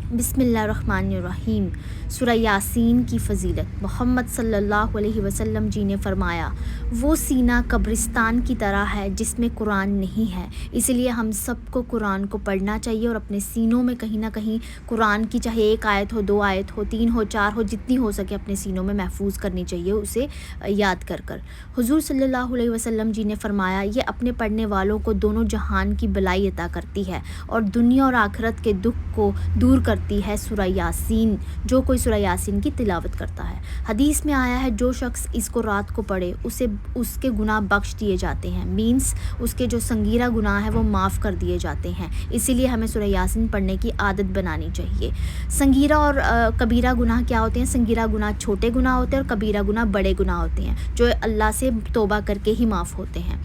बिस्मिल्लाहिर्रहमानिर्रहीम। सूरह यासीन की फ़जीलत। मोहम्मद सल्लल्लाहु अलैहि वसल्लम जी ने फ़रमाया, वो सीना कब्रिस्तान की तरह है जिसमें कुरान नहीं है। इसलिए हम सबको कुरान को पढ़ना चाहिए और अपने सीनों में कहीं ना कहीं कुरान की चाहे एक आयत हो, दो आयत हो, तीन हो, चार हो, जितनी हो सके अपने सीनों में महफूज करनी चाहिए, उसे याद कर कर। हुज़ूर सल्लल्लाहु अलैहि वसल्लम जी ने फ़रमाया, ये अपने पढ़ने वालों को दोनों जहान की भलाई अता करती है और दुनिया और आखिरत के दुख को दूर करती है। सूरह यासीन, जो कोई सूरह यासीन की तिलावत करता है। हदीस में आया है, जो शख्स इसको रात को पढ़े उसे उसके गुनाह बख्श दिए जाते हैं। मीन्स उसके जो संगीरा गुनाह है वो माफ़ कर दिए जाते हैं। इसीलिए हमें सूरह यासीन पढ़ने की आदत बनानी चाहिए। संगीरा और कबीरा गुनाह क्या होते हैं? संगीरा गुनाह छोटे गुनाह होते हैं और कबीरा गुनाह बड़े गुनाह होते हैं, जो अल्लाह से तौबा करके ही माफ़ होते हैं।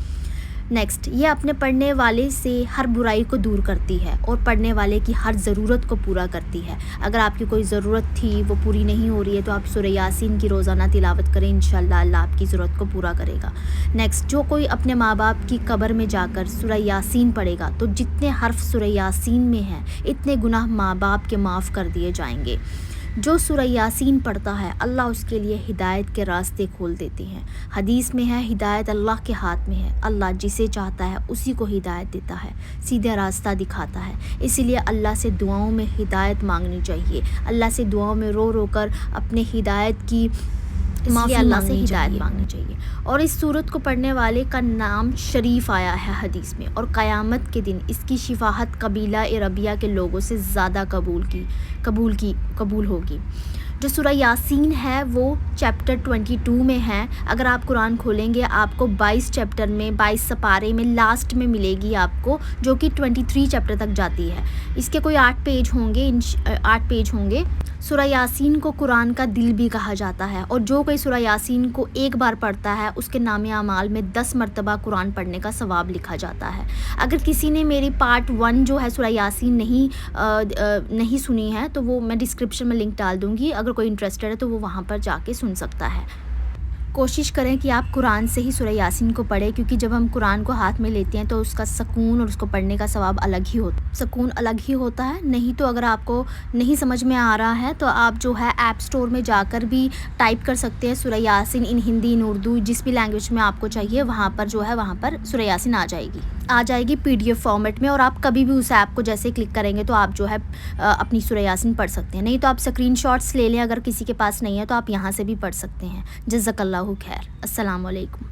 नेक्स्ट, ये अपने पढ़ने वाले से हर बुराई को दूर करती है और पढ़ने वाले की हर ज़रूरत को पूरा करती है। अगर आपकी कोई ज़रूरत थी वो पूरी नहीं हो रही है तो आप सूरह यासीन की रोज़ाना तिलावत करें, इंशाअल्लाह अल्लाह आपकी ज़रूरत को पूरा करेगा। नेक्स्ट, जो कोई अपने माँ बाप की कब्र में जाकर सूरह यासीन पढ़ेगा तो जितने हर्फ सूरह यासीन में हैं इतने गुनाह माँ बाप के माफ़ कर दिए जाएंगे। जो सूरह यासीन पढ़ता है अल्लाह उसके लिए हिदायत के रास्ते खोल देते हैं। हदीस में है, हिदायत अल्लाह के हाथ में है। अल्लाह जिसे चाहता है उसी को हिदायत देता है, सीधा रास्ता दिखाता है। इसीलिए अल्लाह से दुआओं में हिदायत मांगनी चाहिए। अल्लाह से दुआओं में रो रो कर अपने हिदायत की माफ़ी अल्लाह से हिदायत मांगनी चाहिए। और इस सूरत को पढ़ने वाले का नाम शरीफ आया है हदीस में, और क़यामत के दिन इसकी शिफाहत कबीला रबिया के लोगों से ज़्यादा कबूल होगी। जो सूरह यासीन है वो चैप्टर 22 में है। अगर आप कुरान खोलेंगे आपको 22 चैप्टर में, 22 सपारे में लास्ट में मिलेगी आपको, जो कि 23 चैप्टर तक जाती है। इसके कोई 8 पेज होंगे। सूरह यासीन को कुरान का दिल भी कहा जाता है, और जो कोई सूरह यासीन को एक बार पढ़ता है उसके नामे अमाल में 10 मरतबा कुरान पढ़ने का सवाब लिखा जाता है। अगर किसी ने मेरी पार्ट 1 जो है सूरह यासीन नहीं सुनी है तो वो मैं डिस्क्रिप्शन में लिंक डाल दूँगी। अगर कोई इंटरेस्टेड है तो वो वहाँ पर जाके सुन सकता है। कोशिश करें कि आप कुरान से ही सूरह यासीन को पढ़ें, क्योंकि जब हम कुरान को हाथ में लेते हैं तो उसका सुकून और उसको पढ़ने का सवाब अलग ही होता है। नहीं तो अगर आपको नहीं समझ में आ रहा है तो आप जो है ऐप स्टोर में जाकर भी टाइप कर सकते हैं सूरह यासीन इन हिंदी, इन उर्दू, जिस भी लैंग्वेज में आपको चाहिए वहाँ पर सूरह यासीन आ जाएगी PDF फॉर्मेट में। और आप कभी भी उस ऐप को जैसे क्लिक करेंगे तो आप जो है अपनी सूरह यासीन पढ़ सकते हैं। नहीं तो आप स्क्रीनशॉट्स ले लें, अगर किसी के पास नहीं है तो आप यहाँ से भी पढ़ सकते हैं। जज़ाकल्लाहु खैर। अस्सलामु अलैकुम।